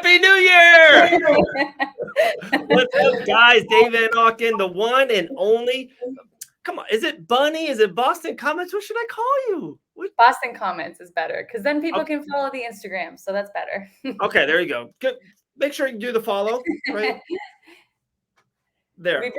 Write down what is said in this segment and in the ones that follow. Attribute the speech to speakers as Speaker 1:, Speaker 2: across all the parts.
Speaker 1: Happy New Year! What's up, guys? Dave Van Auken, the one and only. Come on, is it Bunny? Is it Boston Comments? What should I call you?
Speaker 2: Boston Comments is better because then people can follow the Instagram, so that's better.
Speaker 1: Okay, there you go. Good. Make sure you do the follow, right? There.
Speaker 2: We've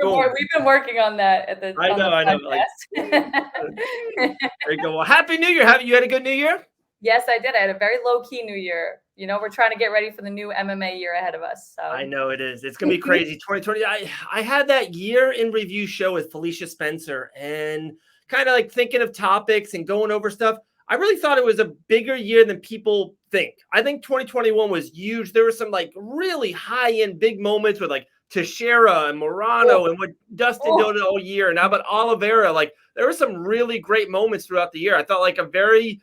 Speaker 2: been working on that at the.
Speaker 1: I know. Like, there you go. Well, Happy New Year. You had a good New Year?
Speaker 2: Yes, I did. I had a very low-key New Year. You know, we're trying to get ready for the new MMA year ahead of us. So
Speaker 1: I know it is. It's gonna be crazy. 2020. I had that year in review show with Felicia Spencer and kind of like thinking of topics and going over stuff. I really thought it was a bigger year than people think. I think 2021 was huge. There were some like really high-end big moments with like Teixeira and Morano and what Dustin did all year. And how about Oliveira? Like there were some really great moments throughout the year. I thought like a very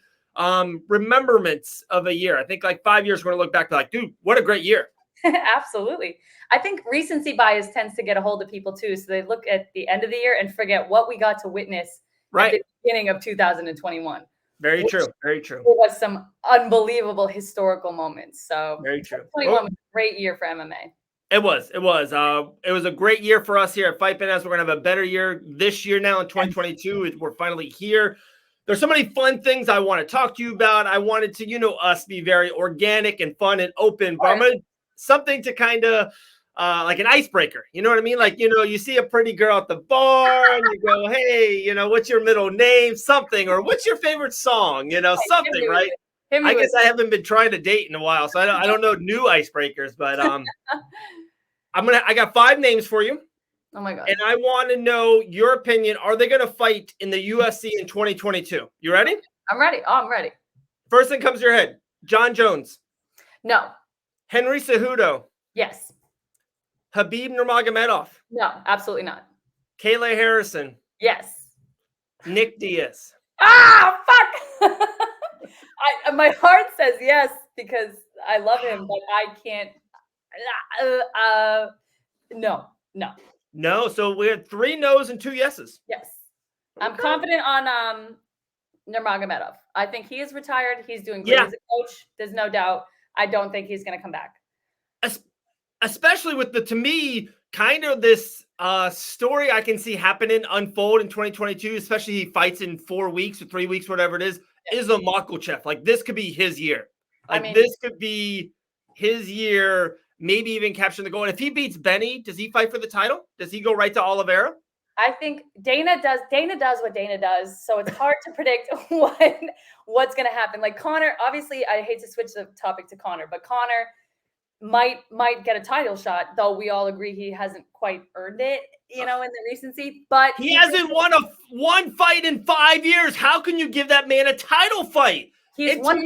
Speaker 1: remembrance of a year. I think like 5 years we're gonna look back like, dude, what a great year.
Speaker 2: Absolutely. I think recency bias tends to get a hold of people too. So they look at the end of the year and forget what we got to witness at the beginning of 2021.
Speaker 1: Very true. Very true.
Speaker 2: It was some unbelievable historical moments. So
Speaker 1: very true.
Speaker 2: 2021 was a great year for MMA.
Speaker 1: It was. It was a great year for us here at Fight Bananas. We're gonna have a better year this year now in 2022. We're finally here. There's so many fun things I want to talk to you about. I wanted to, us be very organic and fun and open, but I'm gonna something to kind of like an icebreaker. You know what I mean? Like, you see a pretty girl at the bar and you go, hey, what's your middle name? Something, or what's your favorite song? Something, right? I guess I haven't been trying to date in a while, so I don't know new icebreakers, but I got 5 names for you.
Speaker 2: Oh my God.
Speaker 1: And I want to know your opinion. Are they going to fight in the UFC in 2022? You ready?
Speaker 2: I'm ready. Oh, I'm ready.
Speaker 1: First thing comes to your head. John Jones.
Speaker 2: No.
Speaker 1: Henry Cejudo.
Speaker 2: Yes.
Speaker 1: Khabib Nurmagomedov.
Speaker 2: No, absolutely not.
Speaker 1: Kayla Harrison.
Speaker 2: Yes.
Speaker 1: Nick Diaz.
Speaker 2: Ah, fuck. My heart says yes because I love him, but I can't. No.
Speaker 1: So we had 3 no's and 2 yeses.
Speaker 2: Yes. Okay. I'm confident on Nurmagomedov. I think he is retired. He's doing great as a coach. There's no doubt. I don't think he's going to come back.
Speaker 1: Especially with to me, kind of this story I can see happening unfold in 2022, especially he fights in 4 weeks or 3 weeks, whatever it is a Makhachev. Like this could be his year. This could be his year. Maybe even capturing the goal. And if he beats Benny, does he fight for the title? Does he go right to Oliveira?
Speaker 2: I think Dana does what Dana does. So it's hard to predict what's going to happen. Like Conor, obviously, I hate to switch the topic to Conor, but Conor might get a title shot, though we all agree he hasn't quite earned it, in the recency. But
Speaker 1: he hasn't won one fight in 5 years. How can you give that man a title fight?
Speaker 2: He's 1-3.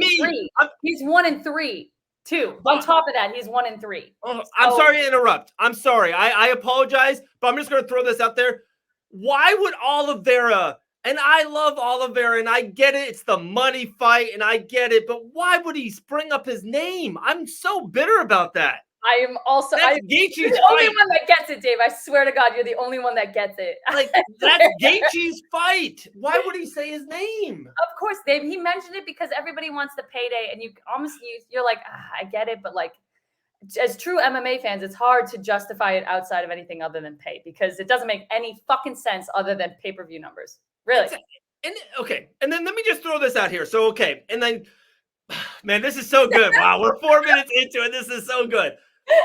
Speaker 2: He's 1-3. 2. On top of that, he's 1-3.
Speaker 1: I'm sorry to interrupt. I'm sorry. I apologize, but I'm just going to throw this out there. Why would Oliveira, and I love Oliveira, and I get it, it's the money fight, and I get it, but why would he bring up his name? I'm so bitter about that.
Speaker 2: I am also
Speaker 1: Gaethje's
Speaker 2: the only one that gets it, Dave. I swear to God, you're the only one that gets it.
Speaker 1: Like that's Gaethje's fight. Why would he say his name?
Speaker 2: Of course, Dave. He mentioned it because everybody wants the payday, and you're like, I get it, but like, as true MMA fans, it's hard to justify it outside of anything other than pay because it doesn't make any fucking sense other than pay-per-view numbers. Really.
Speaker 1: And then let me just throw this out here. So and then, man, this is so good. Wow, we're 4 minutes into it. This is so good.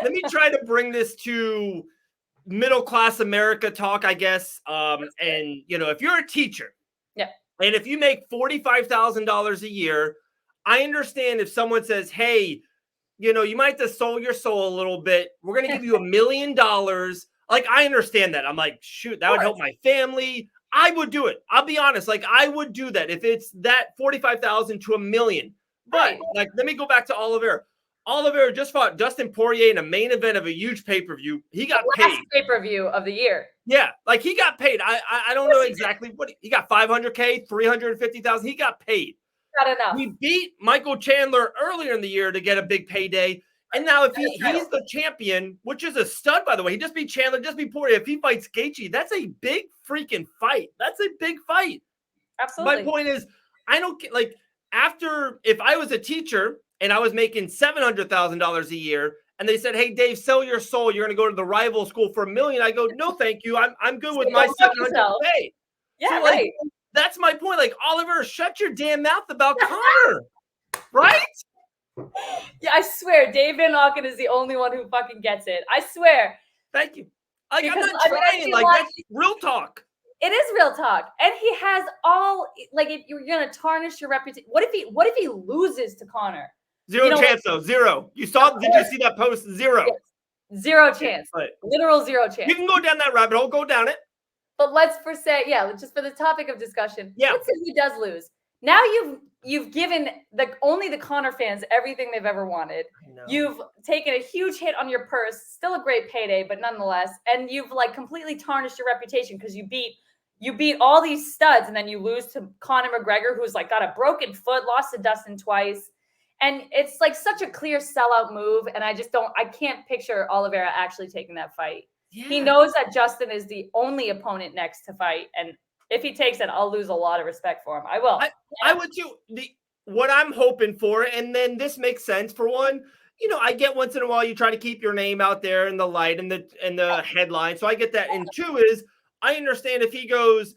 Speaker 1: Let me try to bring this to middle-class America talk, I guess. And, if you're a teacher and if you make $45,000 a year, I understand if someone says, hey, you might have to sold your soul a little bit. We're going to give you $1 million. Like, I understand that. I'm like, shoot, that would help my family. I would do it. I'll be honest. Like, I would do that if it's that 45,000 to $1 million. But like, let me go back to Oliveira. Oliveira just fought Dustin Poirier in a main event of a huge pay-per-view. He got paid.
Speaker 2: Last pay-per-view of the year.
Speaker 1: Yeah, like he got paid. I don't know exactly what he got. $500K, $350,000. He got paid.
Speaker 2: Not enough.
Speaker 1: He beat Michael Chandler earlier in the year to get a big payday. And now if he's the champion, which is a stud, by the way, he just beat Chandler, just beat Poirier. If he fights Gaethje, that's a big freaking fight. That's a big fight.
Speaker 2: Absolutely.
Speaker 1: My point is, I don't like if I was a teacher and I was making $700,000 a year and they said, "Hey, Dave, sell your soul. You're going to go to the rival school for $1 million." I go, "No, thank you. I'm good with my 700 pay."
Speaker 2: Yeah,
Speaker 1: so,
Speaker 2: right.
Speaker 1: That's my point. Like, Oliver, shut your damn mouth about Conor, right?
Speaker 2: Yeah, I swear, Dave Van Auken is the only one who fucking gets it. I swear.
Speaker 1: Thank you. Like,
Speaker 2: Because,
Speaker 1: I'm not
Speaker 2: I mean, I
Speaker 1: trying.
Speaker 2: see a
Speaker 1: Like,
Speaker 2: lot-
Speaker 1: that's real talk.
Speaker 2: It is real talk, and he has all like. If you're gonna tarnish your reputation, what if he loses to Conor?
Speaker 1: Zero chance, though. Zero. You saw? Did you see that post? Zero.
Speaker 2: Yes. Zero chance.
Speaker 1: But
Speaker 2: Literal zero chance.
Speaker 1: you can go down that rabbit hole. Go down it.
Speaker 2: But let's just for the topic of discussion.
Speaker 1: Yeah.
Speaker 2: Let's say he does lose. Now you've given only the Conor fans everything they've ever wanted. You've taken a huge hit on your purse, still a great payday, but nonetheless, and you've like completely tarnished your reputation because you beat all these studs, and then you lose to Conor McGregor, who's like got a broken foot, lost to Dustin twice. And it's like such a clear sellout move. And I can't picture Oliveira actually taking that fight. Yeah. He knows that Justin is the only opponent next to fight. And if he takes it, I'll lose a lot of respect for him. I will.
Speaker 1: I would too. What I'm hoping for, and then this makes sense. For one, I get once in a while you try to keep your name out there in the light and the headline. So I get that. And two is I understand if he goes,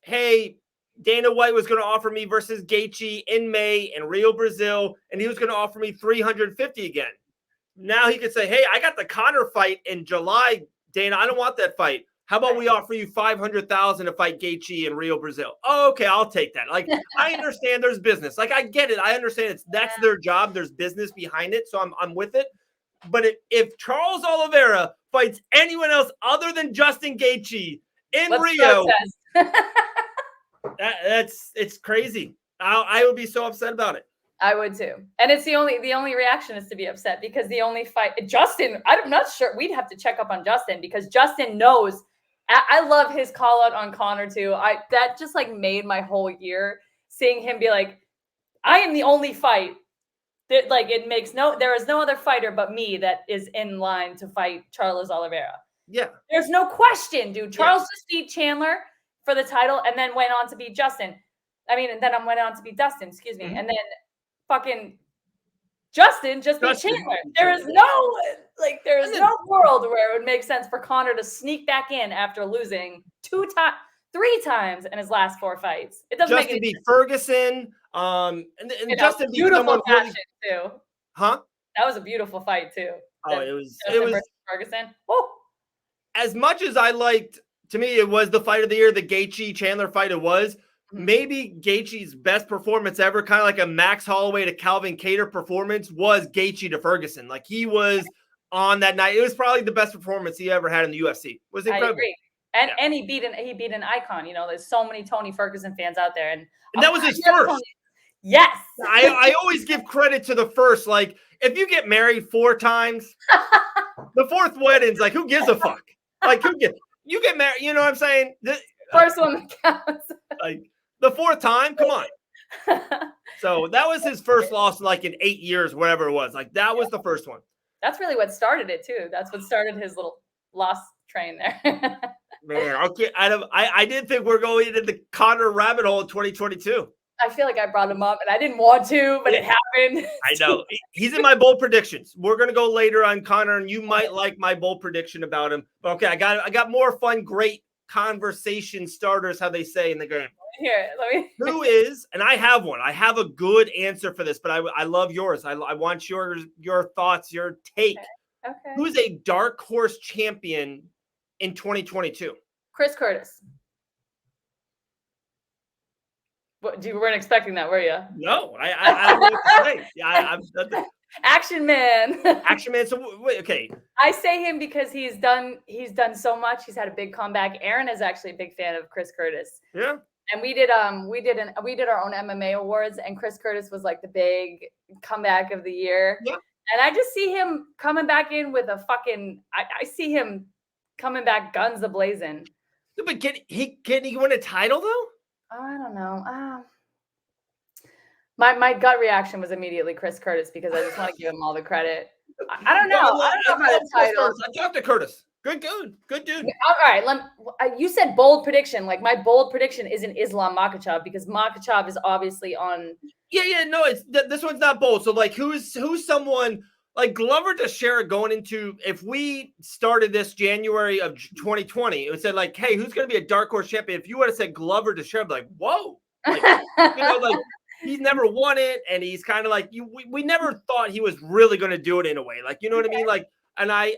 Speaker 1: "Hey, Dana White was going to offer me versus Gaethje in May in Rio, Brazil, and he was going to offer me 350 again." Now he could say, "Hey, I got the Conor fight in July, Dana. I don't want that fight. How about we offer you 500,000 to fight Gaethje in Rio, Brazil?" Oh, okay, I'll take that. Like, I understand there's business. Like, I get it. I understand that's their job. There's business behind it, so I'm with it. But if Charles Oliveira fights anyone else other than Justin Gaethje in Rio, it's crazy. I would be so upset about it.
Speaker 2: I would too. And it's the only reaction is to be upset because the only fight Justin, I'm not sure. We'd have to check up on Justin because Justin knows. I love his call out on Conor too. That just like made my whole year seeing him be like, "I am the only fight that like there is no other fighter but me that is in line to fight Charles Oliveira."
Speaker 1: Yeah.
Speaker 2: There's no question, dude. Charles just beat Chandler for the title and then went on to beat Justin. And then I went on to beat Dustin, excuse me. Mm-hmm. And then fucking Justin just beat Chandler. There is no world where it would make sense for Conor to sneak back in after losing 3 times in his last 4 fights. It doesn't
Speaker 1: Justin
Speaker 2: make any
Speaker 1: beat Ferguson. And Justin beat
Speaker 2: beautiful fashion too.
Speaker 1: Huh?
Speaker 2: That was a beautiful fight too.
Speaker 1: Oh, it was
Speaker 2: Ferguson. Oh.
Speaker 1: As much as I liked, to me, it was the fight of the year, the Gaethje Chandler fight. It was. Maybe Gaethje's best performance ever, kind of like a Max Holloway to Calvin Kattar performance, was Gaethje to Ferguson. Like, he was on that night. It was probably the best performance he ever had in the UFC. It was incredible.
Speaker 2: I agree. And he beat an icon. There's so many Tony Ferguson fans out there, and
Speaker 1: that was his first.
Speaker 2: Yes.
Speaker 1: I always give credit to the first. Like, if you get married 4 times, the 4th wedding's like, who gives a fuck? Like, you get married? You know what I'm saying?
Speaker 2: First one counts.
Speaker 1: Like, the 4th time, come on. So that was his first loss, like in 8 years, whatever it was. Like, that was the first one.
Speaker 2: That's really what started it too. That's what started his little loss train there.
Speaker 1: Man, I didn't think we're going into the Conor rabbit hole in 2022.
Speaker 2: I feel like I brought him up, and I didn't want to, but it happened.
Speaker 1: I know. He's in my bold predictions. We're gonna go later on Conor, and you might like my bold prediction about him. But okay, I got more fun, great conversation starters, how they say in the game.
Speaker 2: Here,
Speaker 1: Who is, and I have one. I have a good answer for this, but I love yours. I want your thoughts, your take.
Speaker 2: Okay.
Speaker 1: Who's a dark horse champion in 2022?
Speaker 2: Chris Curtis. What, you weren't expecting that, were you?
Speaker 1: No, I don't know what to say. Yeah,
Speaker 2: Action man.
Speaker 1: Action man. So wait, okay.
Speaker 2: I say him because he's done so much. He's had a big comeback. Aaron is actually a big fan of Chris Curtis.
Speaker 1: Yeah.
Speaker 2: And we did our own MMA awards, and Chris Curtis was like the big comeback of the year.
Speaker 1: Yeah.
Speaker 2: And I just see him coming back in with a fucking. I see him coming back guns a blazing.
Speaker 1: But can he win a title though?
Speaker 2: I don't know. My gut reaction was immediately Chris Curtis because I just want to give him all the credit. I don't know. I don't know about a title.
Speaker 1: I talked to Curtis. Good dude.
Speaker 2: All right. You said bold prediction. Like, my bold prediction isn't Islam Makhachev because Makhachev is obviously on.
Speaker 1: Yeah. No, this one's not bold. So like, who's someone like Glover Teixeira going into, if we started this January of 2020, it said like, hey, who's going to be a dark horse champion? If you would have said Glover Teixeira, I'd be like, whoa, like, like he's never won it. And he's kind of like, we never thought he was really going to do it in a way. Like, you know what I mean? Like, and I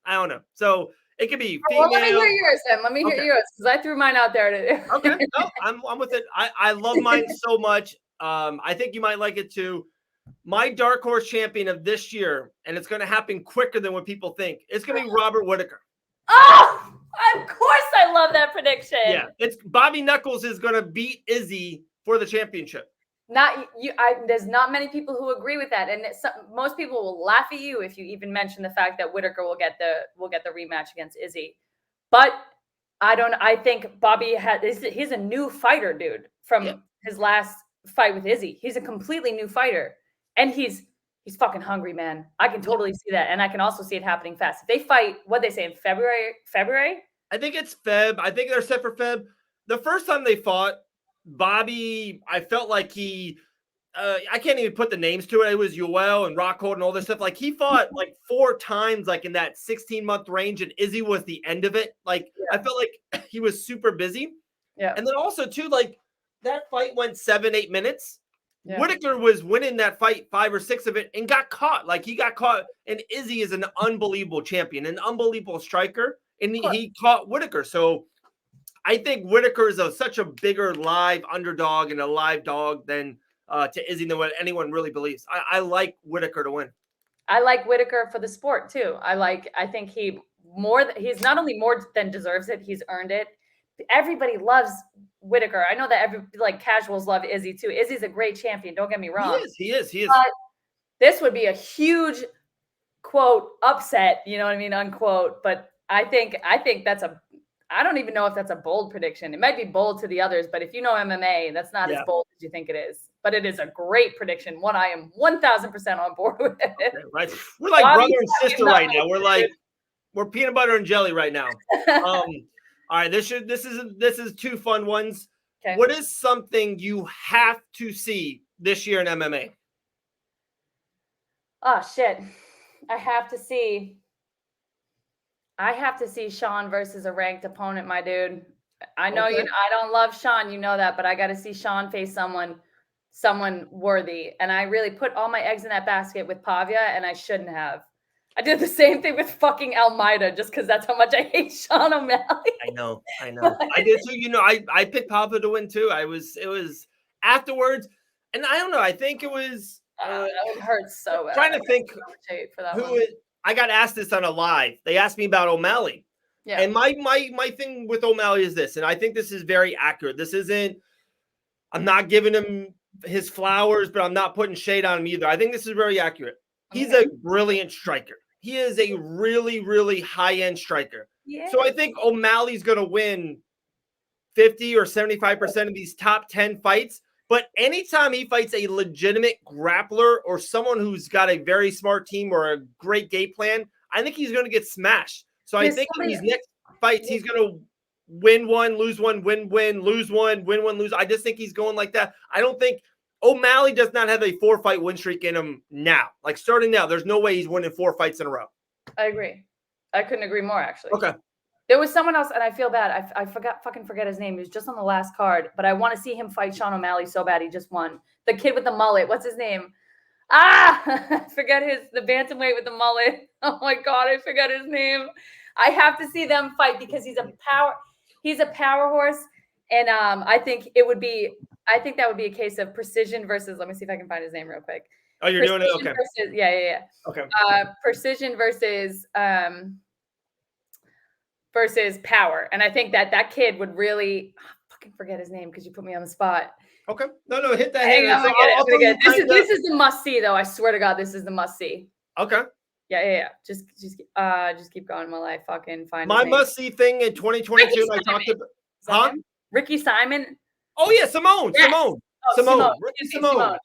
Speaker 1: don't know. So it could be female.
Speaker 2: Well, let me hear yours then. Let me hear yours because I threw mine out there today.
Speaker 1: Okay. No, I'm with it. I love mine so much. I think you might like it too. My dark horse champion of this year, and it's going to happen quicker than what people think. It's going to be Robert Whittaker.
Speaker 2: Oh, of course I love that prediction.
Speaker 1: Yeah, it's Bobby Knuckles is going to beat Izzy for the championship.
Speaker 2: Not you. There's not many people who agree with that, and most people will laugh at you if you even mention the fact that Whittaker will get the rematch against Izzy. But I think Bobby he's a new fighter, dude. From his last fight with Izzy, he's a completely new fighter, and he's fucking hungry, man. I can totally see that, and I can also see it happening fast. If they fight, what they say in February?
Speaker 1: I think it's Feb. I think they're set for Feb. The first time they fought, Bobby, I felt like he, I can't even put the names to it. It was Yoel and Rockhold and all this stuff. Like he fought like 4 times, like in that 16-month range, and Izzy was the end of it. Like I felt like he was super busy. Yeah. And then also too, like that fight went 7-8 minutes. Yeah. Whittaker was winning that fight 5 or 6 of it and got caught. Like he got caught. And Izzy is an unbelievable champion, an unbelievable striker, and he caught Whittaker. So I think Whittaker is such a bigger live underdog and a live dog than to Izzy than what anyone really believes. I like Whittaker to win.
Speaker 2: I like Whittaker for the sport too. I think he's not only more than deserves it, he's earned it. Everybody loves Whittaker. I know that casuals love Izzy too. Izzy's a great champion. Don't get me wrong.
Speaker 1: He is.
Speaker 2: But this would be a huge quote upset. You know what I mean? Unquote. But I think I don't even know if that's a bold prediction. It might be bold to the others, but if you know MMA, that's not as bold as you think it is. But it is a great prediction. One I am 1,000% on board with. Okay,
Speaker 1: right. We're like brother and sister right now. We're peanut butter and jelly right now. All right, this is 2 fun ones. Okay. What is something you have to see this year in MMA?
Speaker 2: Oh shit. I have to see Sean versus a ranked opponent, my dude. I know I don't love Sean, you know that, but I got to see Sean face someone worthy. And I really put all my eggs in that basket with Pavia, and I shouldn't have. I did the same thing with fucking Almeida just because that's how much I hate Sean O'Malley.
Speaker 1: I know. I did too. You know, I picked Pavia to win too. It was afterwards, and I don't know. I think it was.
Speaker 2: That would hurt so bad.
Speaker 1: Trying to think
Speaker 2: for that
Speaker 1: who it. I got asked this on a live. They asked me about O'Malley. Yeah. And my thing with O'Malley is this, and I think this is very accurate. This isn't, I'm not giving him his flowers, but I'm not putting shade on him either. I think this is very accurate. He's a brilliant striker. He is a really, really high-end striker. Yeah. So I think O'Malley's going to win 50 or 75% of these top 10 fights. But anytime he fights a legitimate grappler or someone who's got a very smart team or a great game plan, I think he's going to get smashed. So I think in these next fights, he's going to win one, lose one, win, lose one, win one, lose. I just think he's going like that. I don't think O'Malley does not have a 4-fight win streak in him now. Like starting now, there's no way he's winning 4 fights in a row.
Speaker 2: I agree. I couldn't agree more, actually.
Speaker 1: Okay.
Speaker 2: There was someone else, and I feel bad. I forget his name. He was just on the last card, but I want to see him fight Sean O'Malley so bad. He just won. The kid with the mullet. What's his name? I forget the bantamweight with the mullet. Oh my God, I forgot his name. I have to see them fight because he's a power horse. And I think that would be a case of precision versus, let me see if I can find his name real quick.
Speaker 1: Oh, you're doing it? Okay.
Speaker 2: Yeah.
Speaker 1: Okay.
Speaker 2: Precision versus power. And I think that kid would really fucking forget his name because you put me on the spot.
Speaker 1: Okay. No, hit that.
Speaker 2: This is the must see though. I swear to God, this is the must see.
Speaker 1: Okay.
Speaker 2: Yeah. Just keep going while I fucking find
Speaker 1: my must see thing in 2022. I talked about
Speaker 2: Ricky Simon.
Speaker 1: Oh yeah, Simone. Ricky Simone.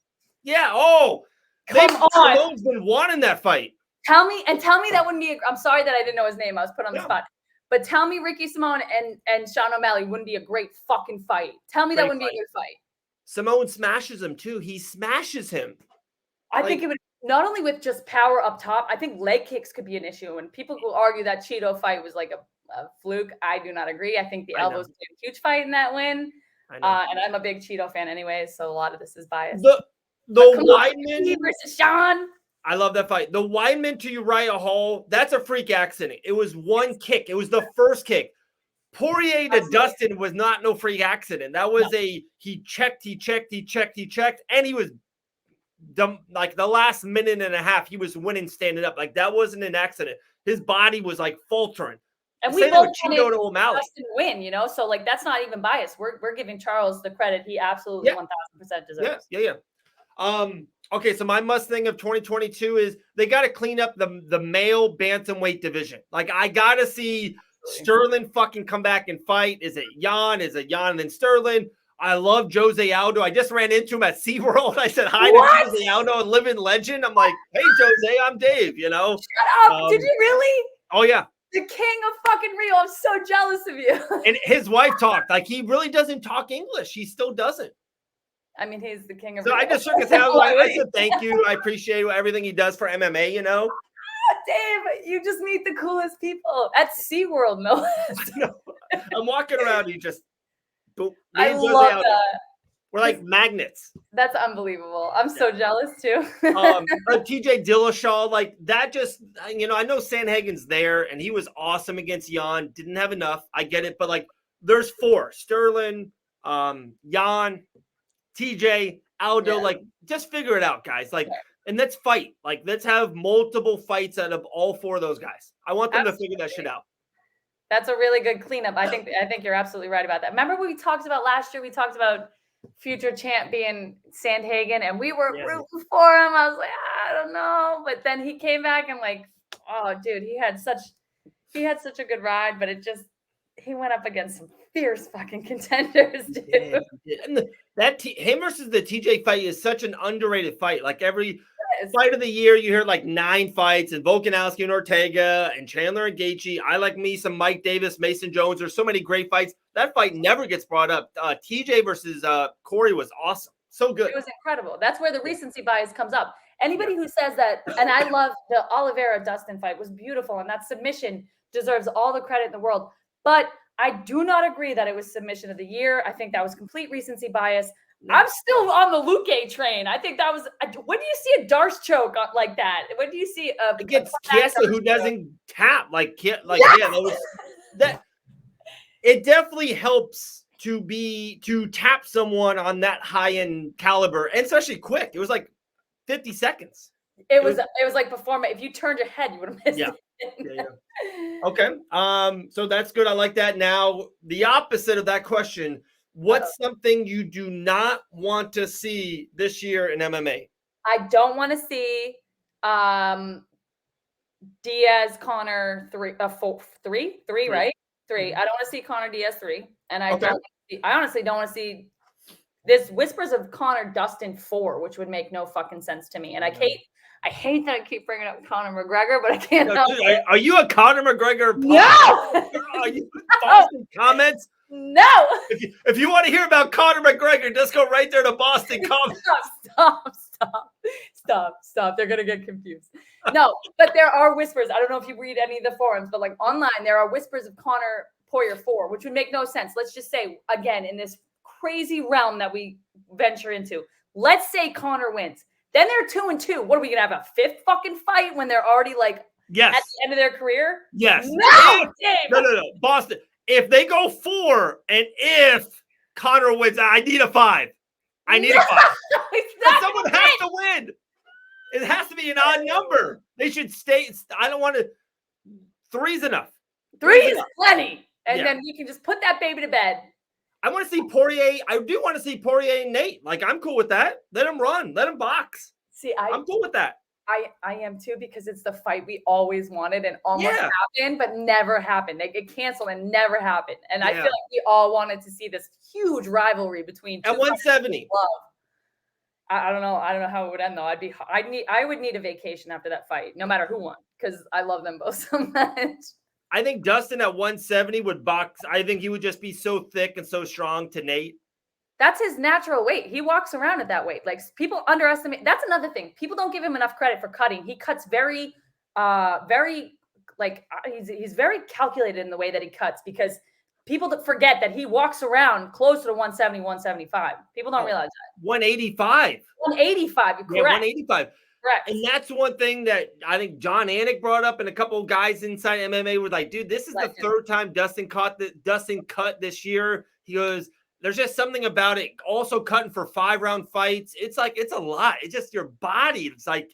Speaker 1: Yeah. Oh,
Speaker 2: come on.
Speaker 1: Simone's been wanting that fight.
Speaker 2: Tell me that wouldn't be. I'm sorry that I didn't know his name. I was put on the spot. But tell me Ricky Simone and Sean O'Malley wouldn't be a great fucking fight. Tell me that wouldn't be a good fight.
Speaker 1: Simone smashes him too. He smashes him.
Speaker 2: I think it would not only with just power up top, I think leg kicks could be an issue. And people will argue that Cheeto fight was like a fluke. I do not agree. I think the elbows played a huge fight in that win. And I'm a big Cheeto fan anyway, so a lot of this is biased.
Speaker 1: The Weidman
Speaker 2: versus Sean.
Speaker 1: I love that fight. The Weidman to Uriah Hall, that's a freak accident. It was one kick. It was the first kick. Poirier to Dustin was not no freak accident. That was he checked, and he was dumb. Like the last minute and a half, he was winning standing up. Like that wasn't an accident. His body was like faltering.
Speaker 2: And we both wanted Dustin win, you know. So like that's not even biased. We're giving Charles the credit he absolutely 1000% deserves.
Speaker 1: Yeah. Okay, so my must thing of 2022 is they got to clean up the male bantamweight division. Like I got to see Sterling fucking come back and fight. Is it Jan? Is it Jan and then Sterling? I love Jose Aldo. I just ran into him at SeaWorld. I said hi to Jose Aldo, a living legend. I'm like, hey, Jose, I'm Dave, you know.
Speaker 2: Shut up. Did you really?
Speaker 1: Oh, yeah.
Speaker 2: The king of fucking Rio. I'm so jealous of you.
Speaker 1: And his wife talked. Like, he really doesn't talk English. He still doesn't.
Speaker 2: I mean, he's the king of
Speaker 1: Rio. So I just shook his hand. I said thank you. I appreciate everything he does for MMA, you know.
Speaker 2: Dave, you just meet the coolest people at SeaWorld, no?
Speaker 1: I'm walking around. You just.
Speaker 2: I love that.
Speaker 1: We're like magnets.
Speaker 2: That's unbelievable. I'm so jealous too.
Speaker 1: TJ Dillashaw, like that just, you know, I know Sandhagen's there and he was awesome against Jan. Didn't have enough. I get it. But like there's four. Sterling, Jan, TJ, Aldo. Like just figure it out, guys. Like, and let's fight. Like let's have multiple fights out of all four of those guys. I want them to figure that shit out.
Speaker 2: That's a really good cleanup. I think you're absolutely right about that. Remember what we talked about last year? We talked about future champ being Sandhagen, and we were rooting for him. I was like, I don't know, but then he came back and like, oh, dude, he had such a good ride, but he went up against some fierce fucking contenders, dude.
Speaker 1: Yeah, and him versus the TJ fight is such an underrated fight. Like every fight of the year, you hear like 9 fights, and Volkanovski and Ortega and Chandler and Gaethje. I like me some Mike Davis, Mason Jones. There's so many great fights. That fight never gets brought up. TJ versus Corey was awesome. So good.
Speaker 2: It was incredible. That's where the recency bias comes up. Anybody who says that, and I love the Oliveira Dustin fight was beautiful, and that submission deserves all the credit in the world. But I do not agree that it was submission of the year. I think that was complete recency bias. I'm still on the Luque train. I think that was. When do you see a Darce choke like that? When do you see
Speaker 1: against Chiesa who doesn't tap that was that. It definitely helps to tap someone on that high end caliber, and especially quick. It was like 50 seconds.
Speaker 2: It was like before. If you turned your head, you would have missed it.
Speaker 1: Yeah. Okay. So that's good. I like that. Now the opposite of that question. What's something you do not want to see this year in MMA?
Speaker 2: I don't want to see Diaz Conor 3, right? 3. I don't want to see Conor Diaz 3, and I honestly don't want to see this whispers of Conor Dustin 4, which would make no fucking sense to me. And I hate that I keep bringing up Conor McGregor, but I can't help it.
Speaker 1: Are you a Conor McGregor?
Speaker 2: No.
Speaker 1: Are you Boston comments?
Speaker 2: No.
Speaker 1: If you want to hear about Conor McGregor, just go right there to Boston comments.
Speaker 2: Stop. They're gonna get confused. No, but there are whispers. I don't know if you read any of the forums, but like online, there are whispers of Conor Poirier 4, which would make no sense. Let's just say again in this crazy realm that we venture into. Let's say Conor wins. Then they're 2-2. What are we gonna have, a 5th fucking fight when they're already like at the end of their career?
Speaker 1: Yes.
Speaker 2: No,
Speaker 1: Boston. If they go 4 and if Conor wins, I need a 5. I need a 5. Someone has to win. It has to be an odd number. They should stay. I don't want to. 3's enough.
Speaker 2: 3 is plenty. And then we can just put that baby to bed.
Speaker 1: I want to see Poirier. I do want to see Poirier and Nate. Like, I'm cool with that. Let him run. Let him box.
Speaker 2: See,
Speaker 1: I'm cool with that.
Speaker 2: I am too, because it's the fight we always wanted and almost happened, but never happened. They get canceled and never happened. And I feel like we all wanted to see this huge rivalry between
Speaker 1: at 170.
Speaker 2: I don't know. I don't know how it would end though. I would need a vacation after that fight, no matter who won, because I love them both so much.
Speaker 1: I think Dustin at 170 would box. I think he would just be so thick and so strong to Nate.
Speaker 2: That's his natural weight. He walks around at that weight. Like people underestimate. That's another thing. People don't give him enough credit for cutting. He cuts very, he's very calculated in the way that he cuts because people forget that he walks around closer to 170, 175. People don't realize that.
Speaker 1: 185.
Speaker 2: 185. You're correct.
Speaker 1: Yeah, 185.
Speaker 2: Correct.
Speaker 1: And that's one thing that I think John Anik brought up, and a couple of guys inside MMA were like, dude, this is the third time Dustin cut this year. He goes, there's just something about it. Also cutting for 5-round fights. It's like, it's a lot. It's just your body. It's like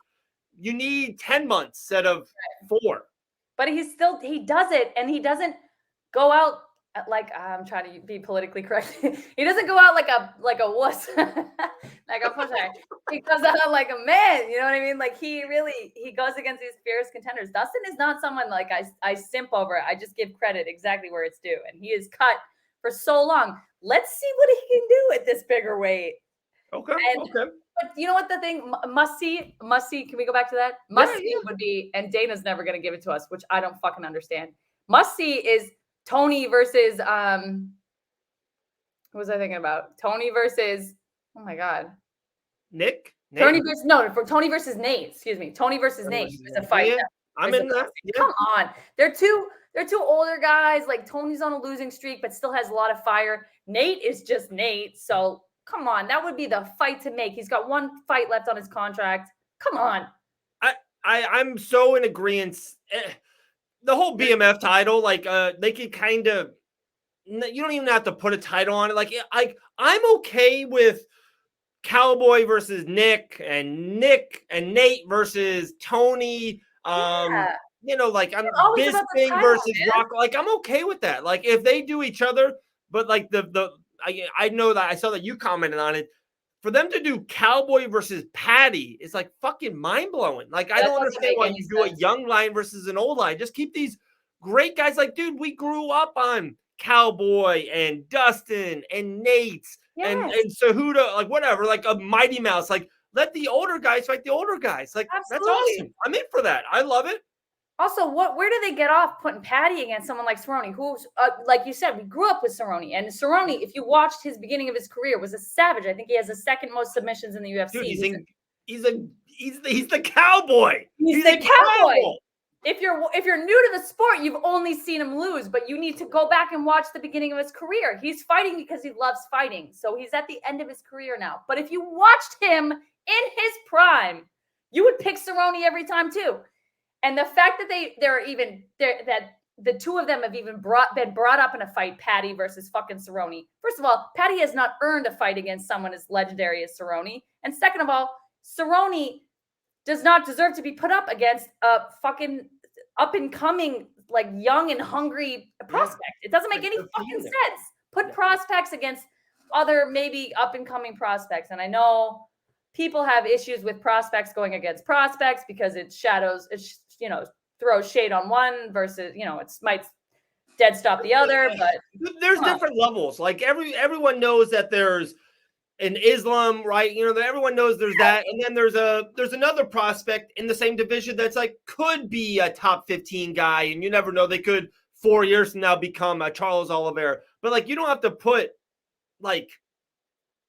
Speaker 1: you need 10 months instead of 4.
Speaker 2: But he does it, and he doesn't go out like, I'm trying to be politically correct. He doesn't go out like a wuss, like a pusher. He goes out like a man. You know what I mean? Like he goes against these fierce contenders. Dustin is not someone like I simp over. I just give credit exactly where it's due, and he is cut for so long. Let's see what he can do at this bigger weight.
Speaker 1: Okay.
Speaker 2: But you know what the thing must see? Can we go back to that? Must see would be, and Dana's never going to give it to us, which I don't fucking understand. Must see is Tony versus who was I thinking about? Tony versus oh my god,
Speaker 1: Nick.
Speaker 2: Tony versus Nate. Excuse me, Tony versus Nate is a fight.
Speaker 1: Yeah, I'm in that. Yeah.
Speaker 2: Come on, they're two older guys. Like Tony's on a losing streak, but still has a lot of fire. Nate is just Nate. So come on, that would be the fight to make. He's got one fight left on his contract. Come on.
Speaker 1: I'm so in agreement. The whole BMF title, like they could kind of, you don't even have to put a title on it. Like I'm okay with Cowboy versus Nick and Nate versus Tony. You know, like I'm Bisping versus Rock. Like I'm okay with that. Like if they do each other, but like I know that I saw that you commented on it. For them to do Cowboy versus Patty is like fucking mind blowing. Like I don't understand why you do a young lion versus an old lion. Just keep these great guys. Like, dude, we grew up on Cowboy and Dustin and Nate's and Cejudo, like whatever, like a Mighty Mouse. Like let the older guys fight the older guys. Like that's awesome. I'm in for that. I love it.
Speaker 2: Also, where do they get off putting Patty against someone like Cerrone, who's like you said, we grew up with Cerrone, and Cerrone, if you watched his beginning of his career, was a savage. I think he has the second most submissions in the UFC.
Speaker 1: Dude, he's the cowboy.
Speaker 2: He's the cowboy. If you're new to the sport, you've only seen him lose, but you need to go back and watch the beginning of his career. He's fighting because he loves fighting, so he's at the end of his career now. But if you watched him in his prime, you would pick Cerrone every time too. And the fact that that the two of them have even been brought up in a fight, Patty versus fucking Cerrone. First of all, Patty has not earned a fight against someone as legendary as Cerrone. And second of all, Cerrone does not deserve to be put up against a fucking up and coming, like young and hungry prospect. It doesn't make any fucking sense. Put prospects against other maybe up and coming prospects. And I know people have issues with prospects going against prospects because it throws shade on one versus, it might dead stop the other, but
Speaker 1: there's different levels. Like everyone knows that there's an Islam, right? Everyone knows there's that. And then there's another prospect in the same division that's like, could be a top 15 guy. And you never know, they could 4 years from now become a Charles Oliveira, but like, you don't have to put like,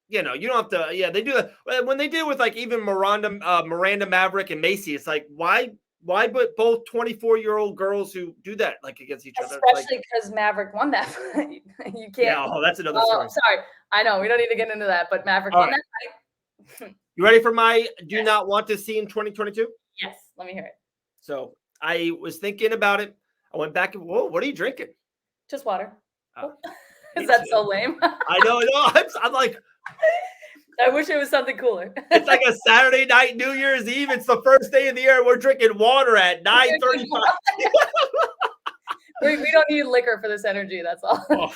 Speaker 1: you don't have to, they do that. When they did with like even Miranda Maverick and Macy, it's like, why put both 24-year-old girls who do that like against each other?
Speaker 2: Especially because Maverick won that fight. You can't.
Speaker 1: Yeah, that's another story.
Speaker 2: Sorry. I know, we don't need to get into that, but Maverick won that fight.
Speaker 1: You ready for my do not want to see in 2022?
Speaker 2: Yes, let me hear it.
Speaker 1: So I was thinking about it. I went back and, whoa, what are you drinking?
Speaker 2: Just water. Is that so lame?
Speaker 1: I know. I'm like,
Speaker 2: I wish it was something cooler.
Speaker 1: It's like a Saturday night, New Year's Eve. It's the first day of the year. We're drinking water at 9:35.
Speaker 2: We don't need liquor for this energy. That's all.
Speaker 1: Oh.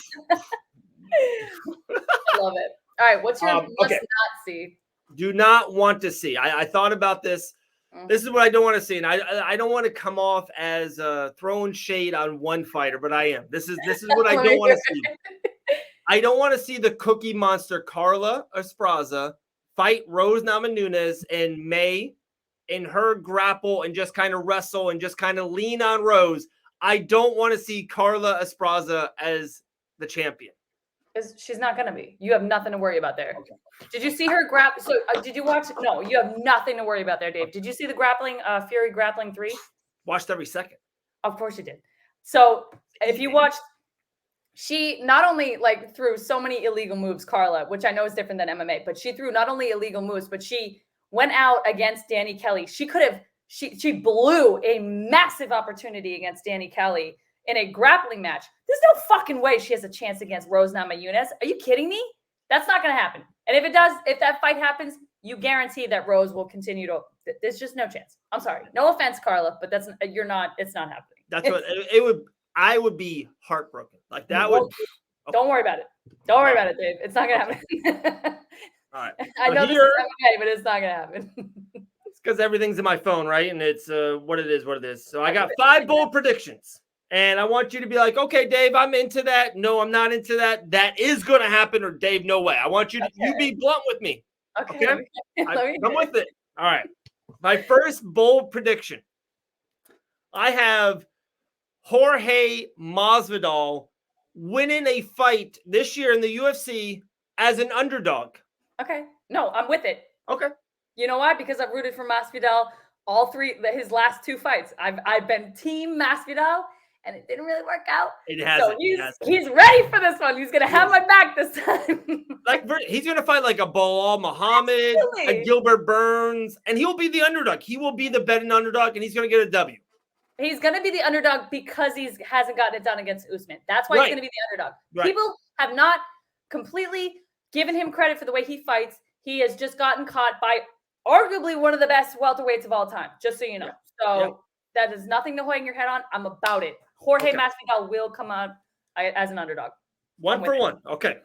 Speaker 2: I love it. All right. What's your must not see?
Speaker 1: Do not want to see. I thought about this. Mm-hmm. This is what I don't want to see. And I don't want to come off as throwing shade on one fighter, but I am. This is what I don't want to see. I don't want to see the Cookie Monster Carla Esparza fight Rose Namajunas in May and her grapple and just kind of wrestle and just kind of lean on Rose. I don't want to see Carla Esparza as the champion.
Speaker 2: She's not going to be. You have nothing to worry about there.
Speaker 1: Okay.
Speaker 2: Did you see her grapple? So did you watch? No, you have nothing to worry about there, Dave. Did you see the grappling, Fury grappling 3?
Speaker 1: Watched every second.
Speaker 2: Of course you did. So if you watched, she not only like threw so many illegal moves, Carla, which I know is different than MMA, but she threw not only illegal moves, but she went out against Danny Kelly. She could have, she blew a massive opportunity against Danny Kelly in a grappling match. There's no fucking way she has a chance against Rose Namajunas. Are you kidding me? That's not going to happen. And if it does, if that fight happens, you guarantee that Rose will continue to. There's just no chance. I'm sorry. No offense, Carla, but it's not happening.
Speaker 1: That's what it would. I would be heartbroken. Like that would.
Speaker 2: Don't worry about it. Don't worry about it, Dave. It's not going to happen.
Speaker 1: All right.
Speaker 2: I know this is MMA, but it's not going to happen.
Speaker 1: It's because everything's in my phone, right? And it's what it is. So I got 5 bold predictions. And I want you to be like, okay, Dave, I'm into that. No, I'm not into that. That is going to happen. Or Dave, no way. I want you to you be blunt with me.
Speaker 2: Okay.
Speaker 1: I'm with it. All right. My first bold prediction. I have Jorge Masvidal winning a fight this year in the UFC as an underdog.
Speaker 2: Okay. No, I'm with it.
Speaker 1: Okay.
Speaker 2: You know why? Because I've rooted for Masvidal his last 2 fights. I've been team Masvidal. And it didn't really work out.
Speaker 1: It hasn't.
Speaker 2: So he's ready for this one. He's gonna have my back this time.
Speaker 1: Like he's gonna fight like a Bilal Muhammad, a Gilbert Burns, and he'll be the underdog. He will be the betting underdog, and he's gonna get a W.
Speaker 2: He's gonna be the underdog because he hasn't gotten it done against Usman. That's why he's gonna be the underdog. Right. People have not completely given him credit for the way he fights. He has just gotten caught by arguably one of the best welterweights of all time. Just so you know. So that is nothing to hang your head on. I'm about it. Jorge Masvidal will come out as an underdog.
Speaker 1: 1 for 1. Okay.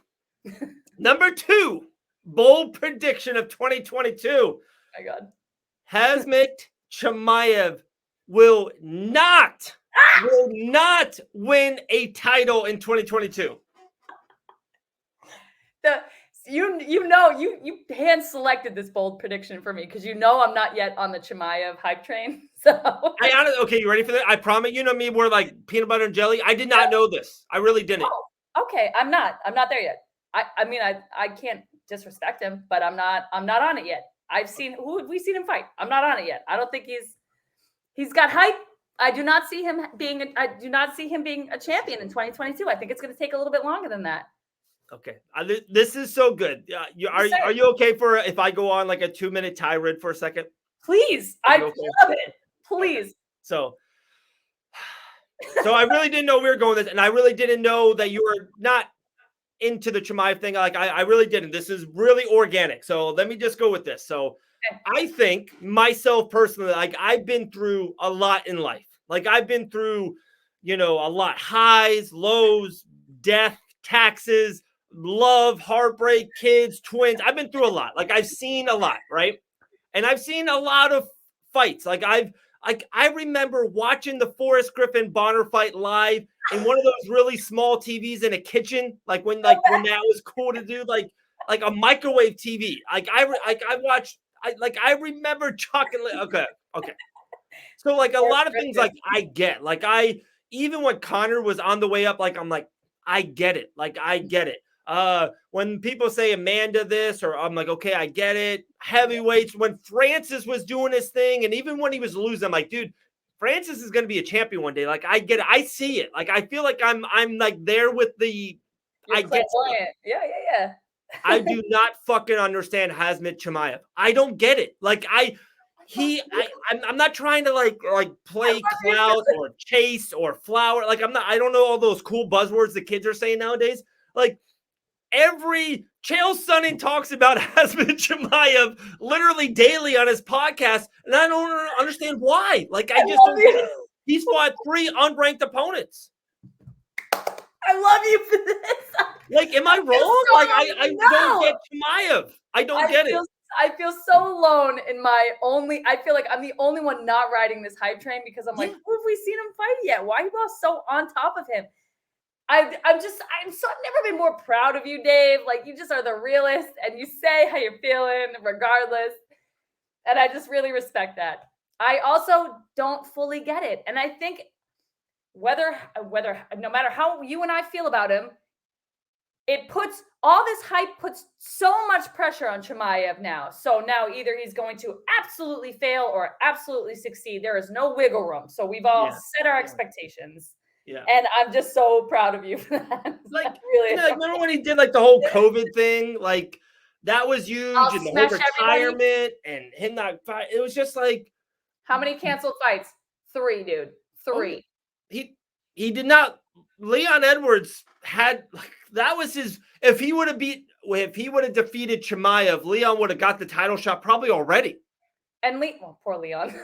Speaker 1: Number 2, bold prediction of 2022.
Speaker 2: Oh my God.
Speaker 1: Khamzat Chimaev will not win a title in 2022.
Speaker 2: You hand selected this bold prediction for me because I'm not yet on the Chimaev hype train. So
Speaker 1: I honestly, okay, you ready for that? I promise you know me, we're like peanut butter and jelly. I did not know this. I really didn't.
Speaker 2: Oh, okay. I'm not there yet. I mean I can't disrespect him, but I'm not on it yet. We've seen him fight. I'm not on it yet. I don't think he's got hype. I do not see him being a champion in 2022. I think it's going to take a little bit longer than that.
Speaker 1: Okay, this is so good. Are you okay for if I go on like a 2-minute tirade for a second?
Speaker 2: Please, I love it. Please.
Speaker 1: Okay. So I really didn't know we were going with this, and I really didn't know that you were not into the Chimaev thing. Like I really didn't. This is really organic. So let me just go with this. So I think myself personally, like I've been through a lot in life. Like I've been through, a lot highs, lows, death, taxes, love, heartbreak, kids, twins. I've been through a lot. Like I've seen a lot, right? And I've seen a lot of fights. I remember watching the Forrest Griffin Bonner fight live in one of those really small TVs in a kitchen, like when that was cool to do, like a microwave TV. I remember chucking. Okay. So like a lot of things, like I get, like even when Conor was on the way up, like I'm like I get it, like I get it. When people say Amanda this, or I'm like, okay, I get it. Heavyweights, when Francis was doing his thing, and even when he was losing, I'm like, dude, Francis is going to be a champion one day. Like, I get it. I see it. Like, I feel like I'm like there with the.
Speaker 2: You're Yeah.
Speaker 1: I do not fucking understand Khamzat Chimaev. I don't get it. Like, I'm not trying to like play clout or chase or flower. Like, I don't know all those cool buzzwords the kids are saying nowadays. Like, every Chael Sonnen talks about Khamzat Chimaev literally daily on his podcast, and I don't understand why. Like, I just don't get it. He's fought 3 unranked opponents.
Speaker 2: I love you for this.
Speaker 1: Like, am I wrong? I don't get Chimaev. I don't get it.
Speaker 2: I feel so alone in I feel like I'm the only one not riding this hype train because I'm like, who have we seen him fight yet? Why are you all so on top of him? I've never been more proud of you, Dave. Like, you just are the realest, and you say how you're feeling regardless. And I just really respect that. I also don't fully get it. And I think whether no matter how you and I feel about him, it puts all this hype puts so much pressure on Chimaev now. So now either he's going to absolutely fail or absolutely succeed. There is no wiggle room. So we've all set our expectations.
Speaker 1: Yeah.
Speaker 2: And I'm just so proud of you for that.
Speaker 1: Like,
Speaker 2: really,
Speaker 1: remember when he did like the whole COVID thing? Like that was huge,
Speaker 2: I'll
Speaker 1: and the whole
Speaker 2: smash everybody.
Speaker 1: retirement and him not fight. It was just like,
Speaker 2: how many canceled fights? 3, dude. 3.
Speaker 1: He did not. Leon Edwards had that was his. If he would have defeated Chimaev, Leon would have got the title shot probably already.
Speaker 2: And poor Leon.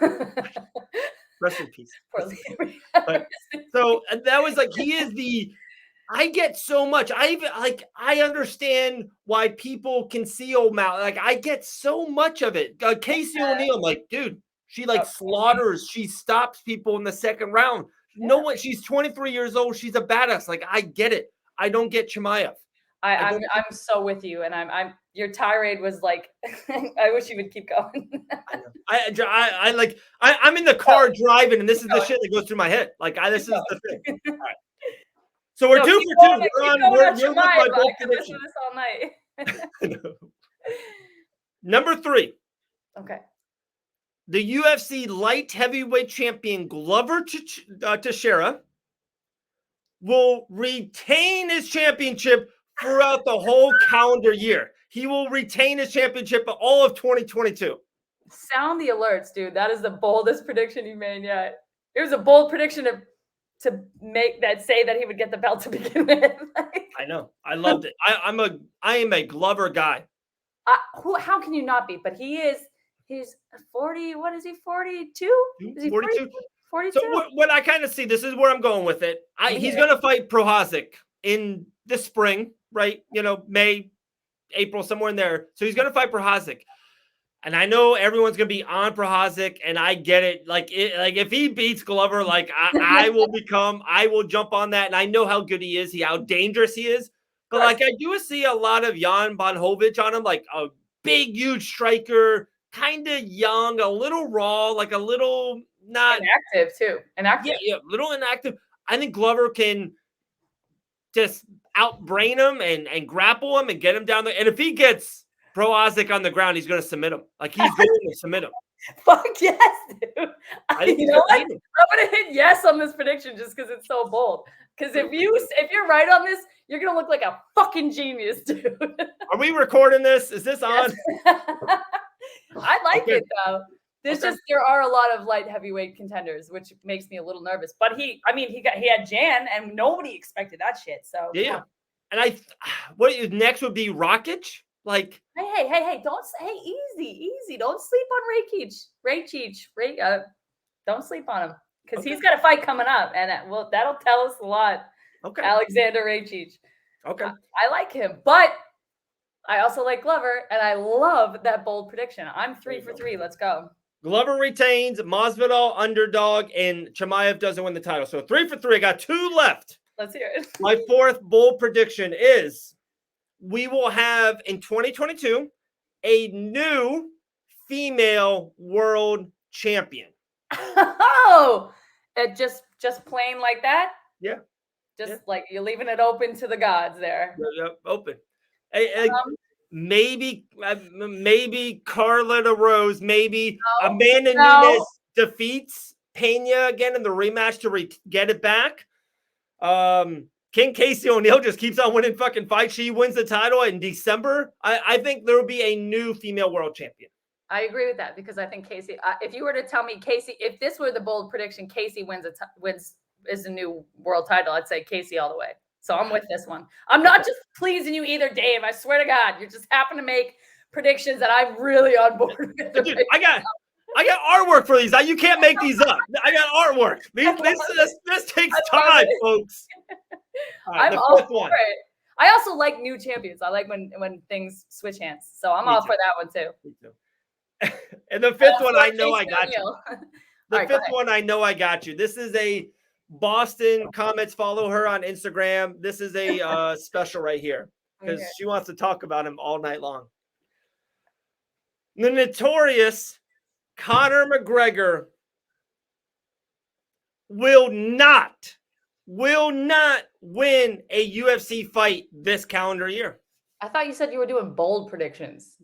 Speaker 1: Rest in peace.
Speaker 2: Poor Leon.
Speaker 1: But, so that was like he is the. I get so much. I understand why people conceal mouth. Like I get so much of it. Casey O'Neill, I'm like, dude, she slaughters. She stops people in the second round. No one. She's 23 years old. She's a badass. Like I get it. I don't get Chimaev.
Speaker 2: I'm so with you, and I'm your tirade was like I wish you would keep going.
Speaker 1: I'm in the car driving, and this is the shit that goes through my head. Like this is the thing. All right. So we're 2 for 2. We're with my bold prediction.
Speaker 2: This all night.
Speaker 1: Number 3.
Speaker 2: Okay.
Speaker 1: The UFC light heavyweight champion Glover Teixeira will retain his championship throughout the whole calendar year. He will retain his championship all of 2022.
Speaker 2: Sound the alerts, dude. That is the boldest prediction you made yet. It was a bold prediction to make that say that he would get the belt to begin with.
Speaker 1: I know. I loved it. I am a Glover guy.
Speaker 2: How can you not be? But he's 40. What is he? 42? Is he
Speaker 1: 42?
Speaker 2: 42?
Speaker 1: So what I kind of see, this is where I'm going with it. He's going to fight Prohazic in the spring, right? May, April, somewhere in there. So he's going to fight Prohazic. And I know everyone's gonna be on Prohazic, and I get it. Like if he beats Glover, I will jump on that. And I know how good he is, how dangerous he is. But I do see a lot of Jan Blachowicz on him, like a big, huge striker, kind of young, a little raw, like a little not
Speaker 2: inactive too. Inactive,
Speaker 1: yeah, little inactive. I think Glover can just outbrain him and grapple him and get him down there. And if he gets Prohazic on the ground, he's going to submit him. Like he's going to submit him.
Speaker 2: Fuck yes, dude. You know what? I'm going to hit yes on this prediction just because it's so bold. Because if you're right on this, you're going to look like a fucking genius, dude.
Speaker 1: Are we recording this? Is this on?
Speaker 2: I like it though. There are a lot of light heavyweight contenders, which makes me a little nervous. But he had Jan, and nobody expected that shit. So
Speaker 1: yeah. And what next would be Rakic? Like,
Speaker 2: hey, easy. Don't sleep on Rakic. Don't sleep on him because he's got a fight coming up, and that'll tell us a lot.
Speaker 1: Okay,
Speaker 2: Alexander Rakic.
Speaker 1: Okay,
Speaker 2: I like him, but I also like Glover, and I love that bold prediction. I'm 3 for 3. Let's go.
Speaker 1: Glover retains, Masvidal underdog, and Chimaev doesn't win the title. So 3 for 3. I got 2 left.
Speaker 2: Let's hear it.
Speaker 1: My 4th bold prediction is we will have in 2022 a new female world champion.
Speaker 2: Oh, it just plain like that?
Speaker 1: Yeah.
Speaker 2: Like you're leaving it open to the gods there.
Speaker 1: Yeah, open. Maybe Carla DeRose, maybe Amanda Nunes defeats Pena again in the rematch to get it back. King Casey O'Neill just keeps on winning fucking fights. She wins the title in December. I think there will be a new female world champion.
Speaker 2: I agree with that because I think Casey. If you were to tell me Casey, if this were the bold prediction, Casey wins is a new world title, I'd say Casey all the way. So I'm with this one. I'm not just pleasing you either, Dave. I swear to God, you just happen to make predictions that I'm really on board with.
Speaker 1: Dude, I got artwork for these. You can't make these up. I got artwork. This takes time, folks.
Speaker 2: I'm all for it. I also like new champions. I like when things switch hands. So I'm all for that one too.
Speaker 1: Me too. And the 5th one, I know I got you. The 5th one, I know I got you. This is a Boston Comments. Follow her on Instagram. This is a special right here because she wants to talk about him all night long. The notorious Conor McGregor will not will not win a UFC fight this calendar year.
Speaker 2: I thought you said you were doing bold predictions.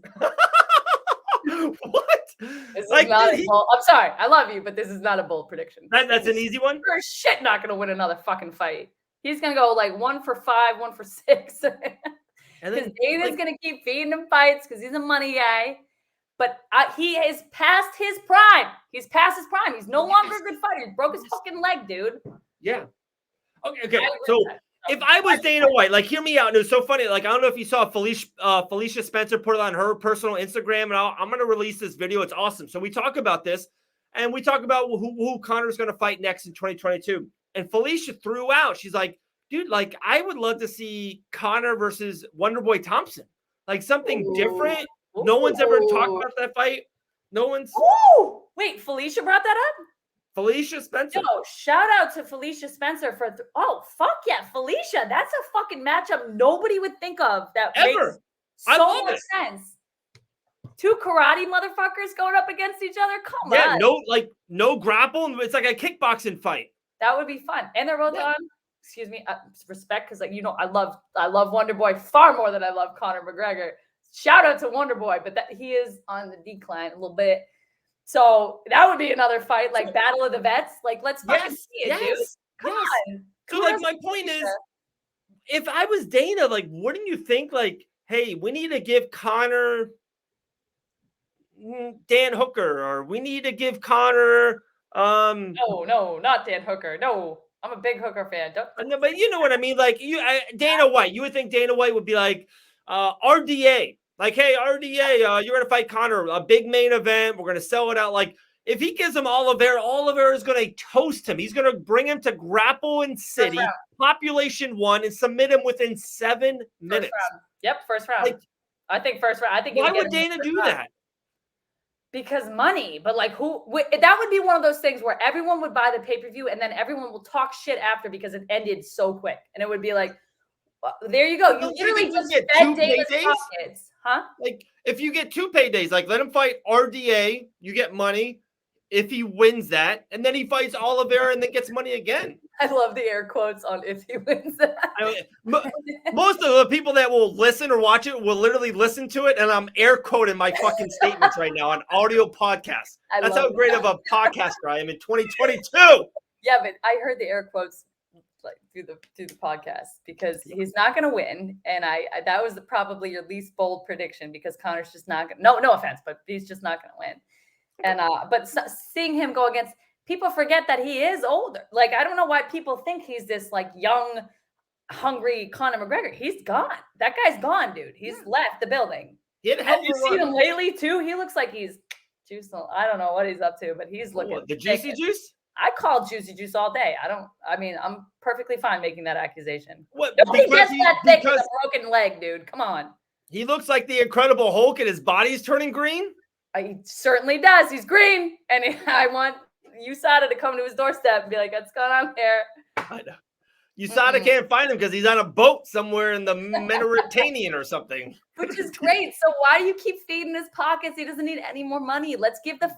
Speaker 1: What?
Speaker 2: This is not a bold. I'm sorry. I love you, but this is not a bold prediction.
Speaker 1: That's an easy one?
Speaker 2: For shit not going to win another fucking fight. He's going to go like 1 for 5, 1 for 6. Because Dana's going to keep feeding him fights because he's a money guy. But he has passed his prime. He's past his prime. He's no longer a good fighter. He broke his fucking leg, dude.
Speaker 1: Yeah. Okay. So if I was Dana White, like, hear me out. And it was so funny. Like, I don't know if you saw Felicia Spencer put it on her personal Instagram, and I'm going to release this video. It's awesome. So we talk about this, and we talk about who Conor's going to fight next in 2022. And Felicia threw out, she's like, dude, like, I would love to see Conor versus Wonderboy Thompson. Like, something different. No one's ever talked about that fight. No one's.
Speaker 2: Ooh. Wait, Felicia brought that up?
Speaker 1: Felicia Spencer.
Speaker 2: Yo, shout out to Felicia Spencer for fuck yeah, Felicia. That's a fucking matchup nobody would think of that
Speaker 1: Ever.
Speaker 2: makes so much sense. 2 karate motherfuckers going up against each other. Come on.
Speaker 1: Yeah, no grapple. It's like a kickboxing fight.
Speaker 2: That would be fun. And they're both on. Excuse me, respect, because I love Wonderboy far more than I love Conor McGregor. Shout out to Wonderboy, but that he is on the decline a little bit. So that would be another fight, like Battle of the Vets. Like, let's fucking see it, dude. Come on.
Speaker 1: So, like, my point is, if I was Dana, like, wouldn't you think, like, hey, we need to give Conor Dan Hooker, or we need to give Conor
Speaker 2: No, not Dan Hooker. No, I'm a big Hooker fan.
Speaker 1: No, but you know what I mean? Like, Dana White, you would think Dana White would be like, RDA. Like, hey, RDA, you're going to fight Conor, a big main event. We're going to sell it out. Like, if he gives him Oliveira is going to toast him. He's going to bring him to Grapple in City, population 1, and submit him within 7 minutes.
Speaker 2: First round. Like, I think first round. I think.
Speaker 1: Why would Dana do that?
Speaker 2: Because money. But, like, that would be one of those things where everyone would buy the pay-per-view, and then everyone will talk shit after because it ended so quick. And it would be like, there you go. You literally just get 2 paydays. Huh?
Speaker 1: Like, if you get 2 paydays, like, let him fight RDA, you get money if he wins that, and then he fights Oliveira and then gets money again.
Speaker 2: I love the air quotes on if he wins that.
Speaker 1: Most of the people that will listen or watch it will literally listen to it, and I'm air quoting my fucking statements right now on audio podcasts. That's how great of a podcaster I am in 2022.
Speaker 2: Yeah, but I heard the air quotes through the podcast because he's not going to win, and I that was probably your least bold prediction because Conor's just not going. No offense, but he's just not going to win. And but seeing him go against, people forget that he is older. Like, I don't know why people think he's this like young, hungry Conor McGregor. He's gone. That guy's gone, dude. He's left the building.
Speaker 1: Have
Speaker 2: you seen him lately too? He looks like he's juicing. I don't know what he's up to, but he's looking
Speaker 1: the juicy juice.
Speaker 2: I call juicy juice all day. I'm perfectly fine making that accusation.
Speaker 1: What?
Speaker 2: Nobody gets that thick with a broken leg, dude. Come on.
Speaker 1: He looks like the Incredible Hulk and his body's turning green.
Speaker 2: He certainly does. He's green. And I want USADA to come to his doorstep and be like, what's going on here?
Speaker 1: I know. USADA can't find him because he's on a boat somewhere in the Mediterranean or something.
Speaker 2: Which is great. So why do you keep feeding his pockets? He doesn't need any more money. Let's give the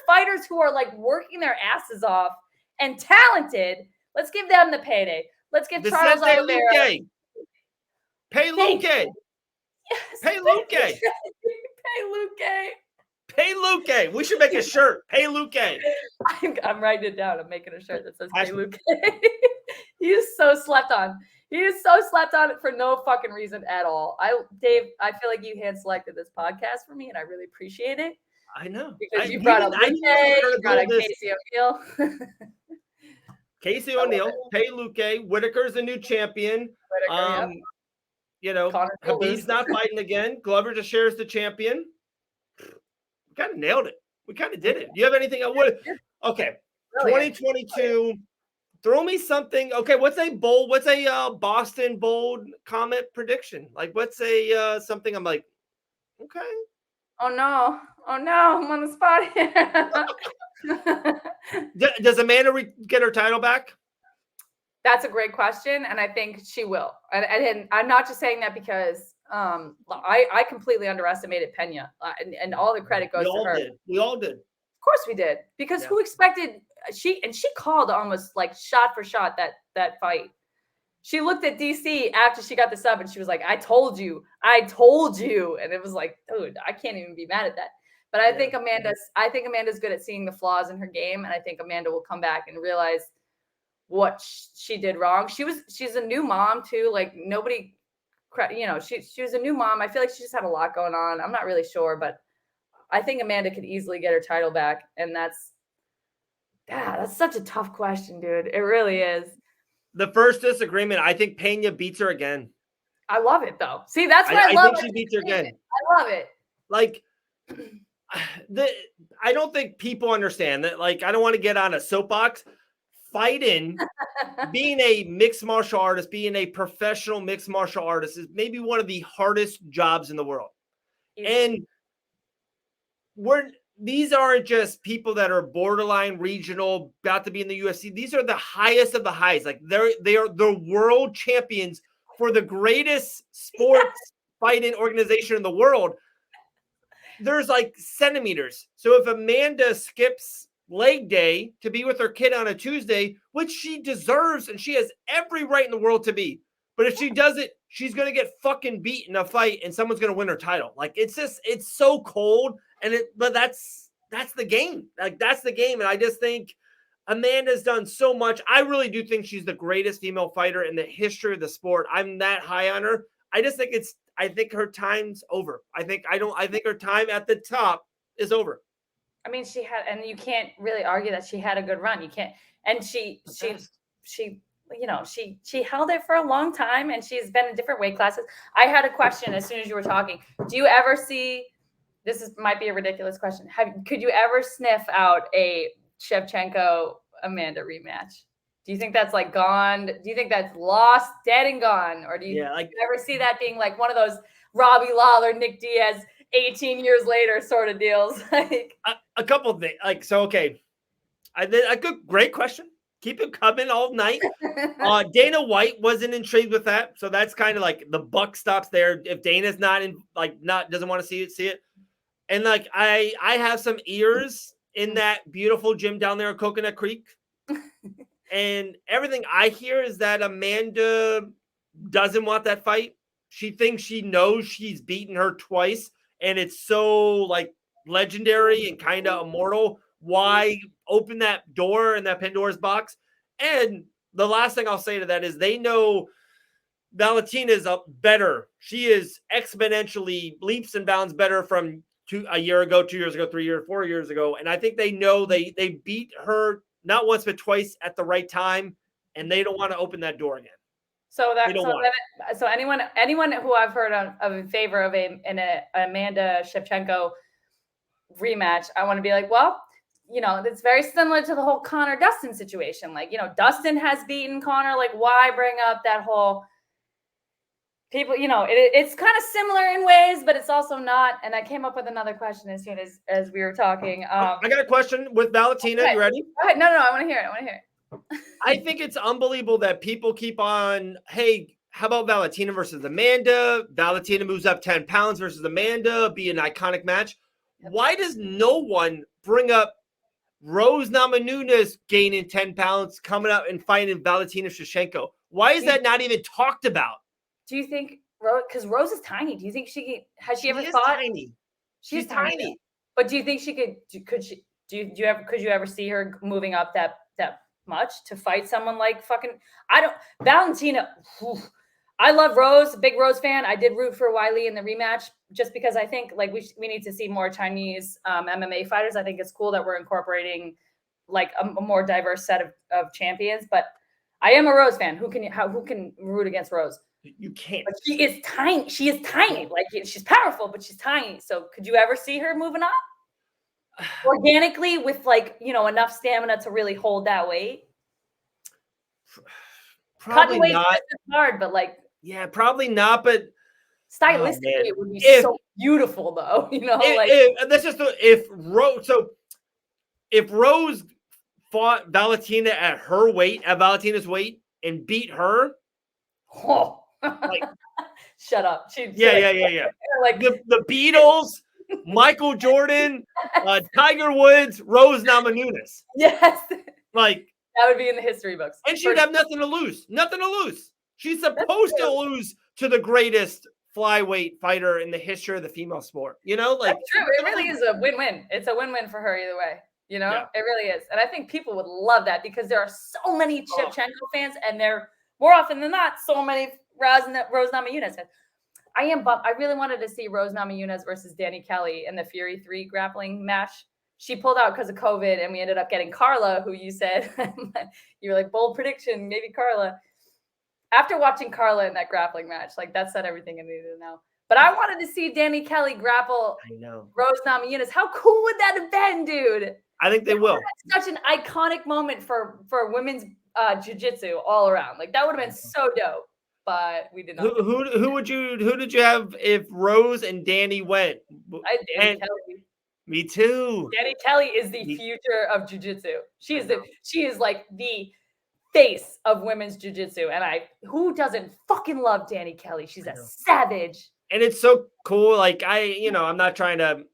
Speaker 2: fighters who are like working their asses off and talented. Let's give them the payday. Let's give Charles Oliveira.
Speaker 1: Pay Luque.
Speaker 2: Yes.
Speaker 1: Pay Luque.
Speaker 2: Pay Luque.
Speaker 1: Pay Luque. We should make a shirt. Pay Luque.
Speaker 2: I'm writing it down. I'm making a shirt that says Pay Luque. He is so slept on. He is so slept on for no fucking reason at all. Dave, I feel like you hand selected this podcast for me, and I really appreciate it.
Speaker 1: I know.
Speaker 2: Because you brought up Luque, you brought up Casey O'Neill.
Speaker 1: Casey O'Neill, Pay Luque, Whitaker's the new champion. You know, Khabib's not fighting again. Glover Teixeira's the champion. We kind of nailed it. We kind of did it. Do you have anything? Okay, 2022. Throw me something. Okay, what's a Boston bold comment prediction? Like, what's a something I'm like, okay.
Speaker 2: Oh no, I'm on the spot here.
Speaker 1: Does Amanda get her title back?
Speaker 2: That's a great question, and I think she will. And I'm not just saying that because I completely underestimated Pena, and all the credit goes to her.
Speaker 1: We all did.
Speaker 2: Of course we did, because who expected she called almost like shot for shot that fight. She looked at DC after she got the sub and she was like, I told you. And it was like, dude, I can't even be mad at that. But I think Amanda's good at seeing the flaws in her game. And I think Amanda will come back and realize what she did wrong. She's a new mom too. Like nobody, she was a new mom. I feel like she just had a lot going on. I'm not really sure, but I think Amanda could easily get her title back. And that's such a tough question, dude. It really is.
Speaker 1: The first disagreement, I think Pena beats her again.
Speaker 2: I love it though. See, that's what I love.
Speaker 1: I think she beats her again.
Speaker 2: I love it.
Speaker 1: Like, I don't think people understand that. Like, I don't want to get on a soapbox. Fighting, being a mixed martial artist, being a professional mixed martial artist is maybe one of the hardest jobs in the world. And these aren't just people that are borderline regional, about to be in the UFC. These are the highest of the highs. Like they are the world champions for the greatest sports fighting organization in the world. There's like centimeters. So if Amanda skips leg day to be with her kid on a Tuesday, which she deserves, and she has every right in the world to be, but if she does it, she's going to get fucking beat in a fight and someone's going to win her title. Like it's so cold. But that's the game. Like that's the game. And I just think Amanda's done so much. I really do think she's the greatest female fighter in the history of the sport. I'm that high on her. I think her time's over. I think her time at the top is over.
Speaker 2: I mean, and you can't really argue that she had a good run. You can't, and she held it for a long time, and she's been in different weight classes. I had a question as soon as you were talking. Do you ever see? Might be a ridiculous question. Could you ever sniff out a Shevchenko Amanda rematch? Do you think that's like gone? Do you think that's lost, dead and gone? Or do you ever see that being like one of those Robbie Lawler, Nick Diaz 18 years later sort of deals? Like
Speaker 1: a couple of things. Like, so, okay. Great question. Keep it coming all night. Dana White wasn't intrigued with that. So that's kind of like the buck stops there. If Dana's doesn't want to see it. And like I have some ears in that beautiful gym down there at Coconut Creek. And everything I hear is that Amanda doesn't want that fight. She thinks she knows she's beaten her twice. And it's so like legendary and kind of immortal. Why open that door in that Pandora's box? And the last thing I'll say to that is they know Valentina's up better. She is exponentially leaps and bounds better from a year ago, 2 years ago, 3 years, 4 years ago. And I think they know they beat her not once, but twice at the right time. And they don't want to open that door again.
Speaker 2: So anyone who I've heard of in favor of an Amanda Shevchenko rematch, I want to be like, well, it's very similar to the whole Conor Dustin situation. Like, Dustin has beaten Conor. Like, why bring up that whole people, it's kind of similar in ways, but it's also not. And I came up with another question as soon as we were talking.
Speaker 1: I got a question with Valentina. Okay. You ready?
Speaker 2: Go ahead. No, I want to hear it.
Speaker 1: I think it's unbelievable that people keep on, hey, how about Valentina versus Amanda? Valentina moves up 10 pounds versus Amanda, be an iconic match. Why does no one bring up Rose Namajunas gaining 10 pounds, coming up and fighting Valentina Shevchenko? Why is that not even talked about?
Speaker 2: Do you think because Rose is tiny? Do you think has she ever
Speaker 1: thought? Tiny.
Speaker 2: She's tiny. But do you think she could you ever see her moving up that much to fight someone like Valentina? I love Rose, big Rose fan. I did root for Wiley in the rematch just because I think like we need to see more Chinese MMA fighters. I think it's cool that we're incorporating like a more diverse set of champions. But I am a Rose fan. Who can root against Rose?
Speaker 1: You can't.
Speaker 2: But she is tiny. She is tiny. Like she's powerful, but she's tiny. So could you ever see her moving up organically with enough stamina to really hold that weight?
Speaker 1: Probably not.
Speaker 2: It's hard, but
Speaker 1: probably not. But
Speaker 2: stylistically, it would be so beautiful, though.
Speaker 1: If Rose fought Valentina at her weight, at Valentina's weight, and beat her,
Speaker 2: shut up.
Speaker 1: Yeah. Like the Beatles, Michael Jordan, Tiger Woods, Rose Namajunas.
Speaker 2: Yes.
Speaker 1: Like,
Speaker 2: that would be in the history books.
Speaker 1: and she'd have nothing to lose. Nothing to lose. She's supposed to lose to the greatest flyweight fighter in the history of the female sport. You know, like
Speaker 2: that's true. It really is a win-win. It's a win-win for her either way. You know,
Speaker 1: Yeah.
Speaker 2: it really is. And I think people would love that because there are so many Shevchenko fans, and they're more often than not so many Rose Namajunas fans. I am bummed. I really wanted to see Rose Namajunas versus Danny Kelly in the Fury 3 grappling match. She pulled out because of COVID, and we ended up getting Carla, who you said, you were like, bold prediction, maybe Carla. After watching Carla in that grappling match, like that said everything I needed to know. But I wanted to see Danny Kelly grapple Rose Namajunas. How cool would that have been, dude?
Speaker 1: I think they will.
Speaker 2: Such an iconic moment for women's jiu-jitsu all around. Like that would have been so dope. But we did not.
Speaker 1: Who did you have if Rose and Danny went?
Speaker 2: Danny Kelly.
Speaker 1: Me too.
Speaker 2: Danny Kelly is the future of jiu-jitsu. She is like the face of women's jiu-jitsu. And who doesn't fucking love Danny Kelly? She's a savage.
Speaker 1: And it's so cool. Like I'm not trying to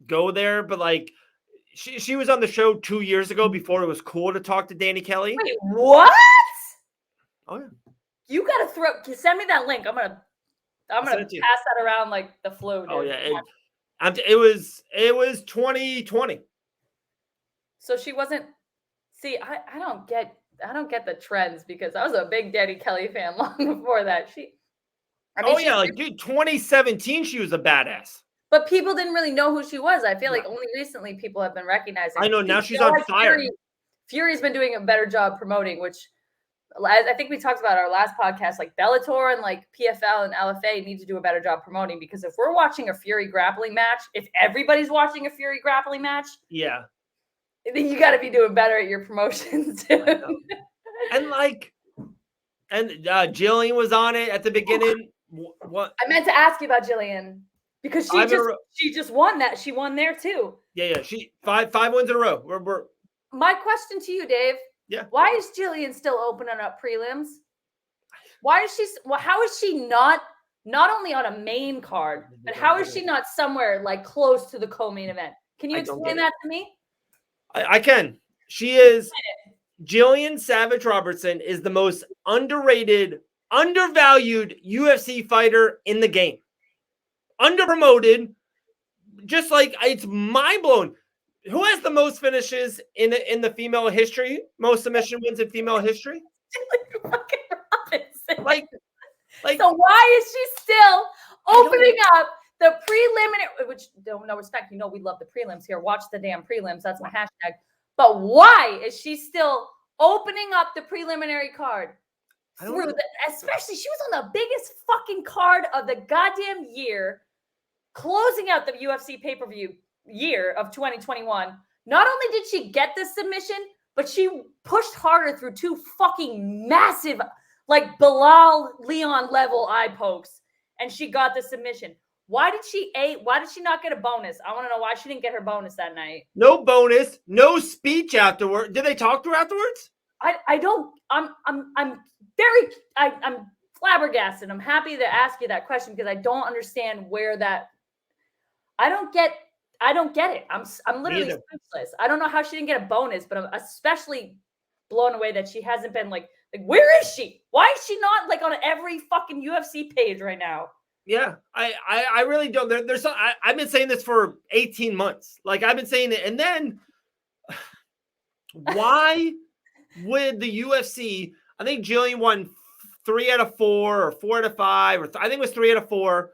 Speaker 1: go there, but like she was on the show 2 years ago before it was cool to talk to Danny Kelly.
Speaker 2: Wait, what?
Speaker 1: Oh yeah.
Speaker 2: You gotta send me that link. I'm gonna pass that around like the flu. Dude.
Speaker 1: Oh yeah. It was 2020.
Speaker 2: So she wasn't. See, I don't get the trends because I was a big Danny Kelly fan long before that.
Speaker 1: Like dude, 2017 she was a badass.
Speaker 2: But people didn't really know who she was. I feel like only recently people have been recognizing.
Speaker 1: I know now she's on fire.
Speaker 2: Fury's been doing a better job promoting, which I think we talked about our last podcast. Like Bellator and like PFL and LFA need to do a better job promoting because if we're watching a Fury grappling match, if everybody's watching a Fury grappling match,
Speaker 1: yeah,
Speaker 2: then you got to be doing better at your promotions too.
Speaker 1: And Jillian was on it at the beginning. What
Speaker 2: I meant to ask you about Jillian because she just won that. She won there too.
Speaker 1: Yeah. She five wins in a row. We're
Speaker 2: My question to you, Dave.
Speaker 1: Yeah.
Speaker 2: Why is Jillian still opening up prelims? How is she not only on a main card, but how is she not somewhere like close to the co-main event? Can you explain that to me?
Speaker 1: I can. She is Jillian Savage Robertson is the most underrated, undervalued UFC fighter in the game. Underpromoted. Just like it's mind-blowing. Who has the most finishes in the female history? Most submission wins in female history? Like,
Speaker 2: so why is she still opening up the preliminary? Which, no respect, we love the prelims here. Watch the damn prelims. That's my hashtag. But why is she still opening up the preliminary card? Especially, she was on the biggest fucking card of the goddamn year, closing out the UFC pay-per-view year of 2021. Not only did she get the submission, but she pushed harder through two fucking massive, like Bilal Leon level eye pokes, and she got the submission. Why did she not get a bonus? I want to know why she didn't get her bonus that night.
Speaker 1: No bonus, no speech afterward. Did they talk to her afterwards? I'm flabbergasted. I'm happy to ask you that question because I don't understand where that. I don't get it. I'm literally speechless. I don't know how she didn't get a bonus, but I'm especially blown away that she hasn't been like where is she? Why is she not like on every fucking UFC page right now? Yeah, I really don't. There's I've been saying this for 18 months. Like I've been saying it, and then why would the UFC? I think Jillian won 3 out of 4 or 4 out of 5, or I think it was 3 out of 4.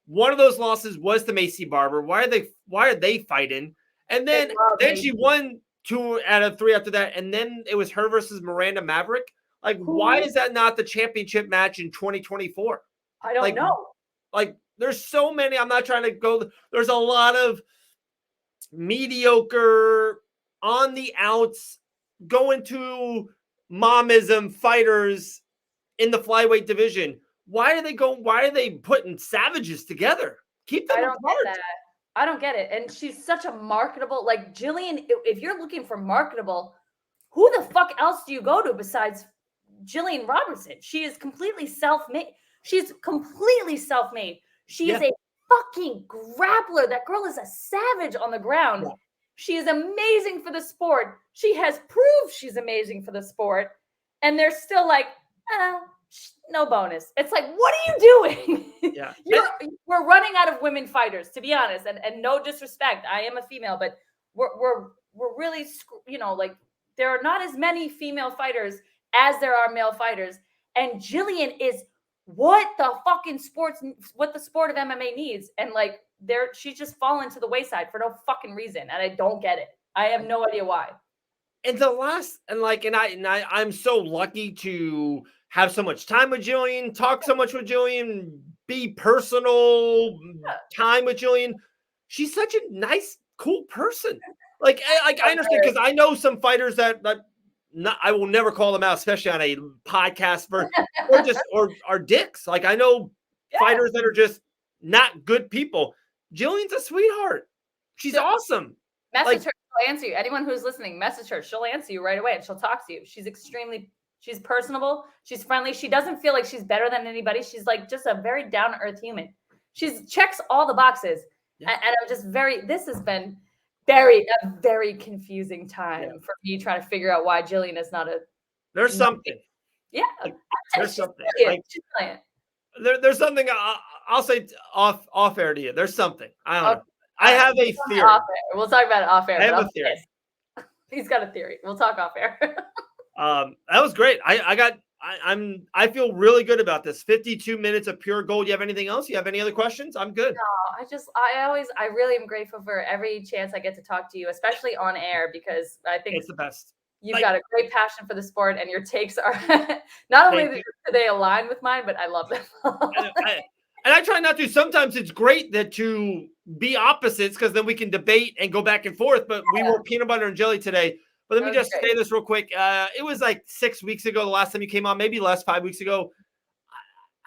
Speaker 1: One of those losses was to Macy Barber. Why are they fighting? And then she won 2 out of 3 after that, and then it was her versus Miranda Maverick. Like, why is that not the championship match in 2024?
Speaker 2: I don't know.
Speaker 1: Like, there's so many. I'm not trying to go. There's a lot of mediocre, on the outs, going to momism fighters in the flyweight division. Why are they putting savages together? Keep them apart.
Speaker 2: Get that. I don't get it. And she's such a marketable, like Jillian, if you're looking for marketable, who the fuck else do you go to besides Jillian Robertson? She is completely self-made. She's completely self-made. She is a fucking grappler. That girl is a savage on the ground.
Speaker 1: Yeah.
Speaker 2: She is amazing for the sport. She has proved she's amazing for the sport. And they're still like, no bonus. It's like, what are you doing?
Speaker 1: Yeah.
Speaker 2: We're running out of women fighters, to be honest. And no disrespect. I am a female, but we're really, like there are not as many female fighters as there are male fighters. And Jillian is what the sport of MMA needs. And like she's just fallen to the wayside for no fucking reason. And I don't get it. I have no idea why.
Speaker 1: And I'm so lucky to have so much time with Jillian, talk so much with Jillian, be personal time with Jillian. She's such a nice, cool person. Like I understand, because I know some fighters that I will never call them out, especially on a podcast or are dicks. Like I know fighters that are just not good people. Jillian's a sweetheart. She's awesome.
Speaker 2: Message her. She'll answer you. Anyone who's listening, message her. She'll answer you right away and she'll talk to you. She's personable. She's friendly. She doesn't feel like she's better than anybody. She's like just a very down to earth human. She checks all the boxes. Yeah. And I'm just this has been a very confusing time for me trying to figure out why Jillian is not
Speaker 1: there's something.
Speaker 2: Yeah.
Speaker 1: There's something.
Speaker 2: She's brilliant.
Speaker 1: There's something I'll say off air to you. There's something. I don't know. I have a theory.
Speaker 2: We'll talk about it off air.
Speaker 1: I have a theory.
Speaker 2: He's got a theory. We'll talk off air.
Speaker 1: That was great. I feel really good about this. 52 minutes of pure gold. You have anything else? You have any other questions? I'm good.
Speaker 2: No, I really am grateful for every chance I get to talk to you, especially on air, because I think
Speaker 1: it's the best.
Speaker 2: You've got a great passion for the sport, and your takes are not only do they align with mine, but I love them.
Speaker 1: And I try not to. Sometimes it's great to be opposites, because then we can debate and go back and forth. But we were peanut butter and jelly today. But let me just say this real quick. It was like 6 weeks ago, the last time you came on, maybe less, 5 weeks ago.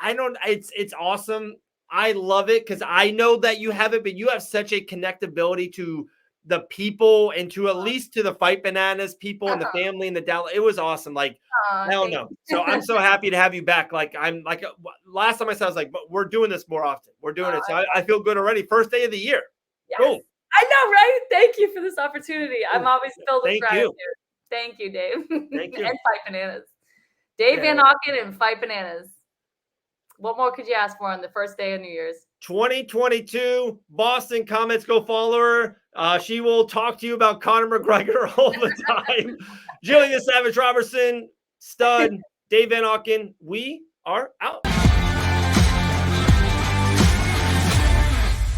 Speaker 1: It's awesome. I love it because I know that you have it, but you have such a connectability to the people and to at least to the Fight Bananas people and the family and the Dallas. It was awesome. Like, I don't know. So I'm so happy to have you back. Like, I'm like, last time I said, I was like, but we're doing this more often. We're doing it. So I feel good already. First day of the year.
Speaker 2: Yes. Boom. I know, right? Thank you for this opportunity. I'm always filled with gratitude. Thank you, Dave.
Speaker 1: Thank you.
Speaker 2: And Fight Bananas. Dave Van Auken and Fight Bananas. What more could you ask for on the first day of New Year's?
Speaker 1: 2022 Boston. Comments, go follow her. She will talk to you about Conor McGregor all the time. Jillian Savage Robertson, stud. Dave Van Auken. We are out.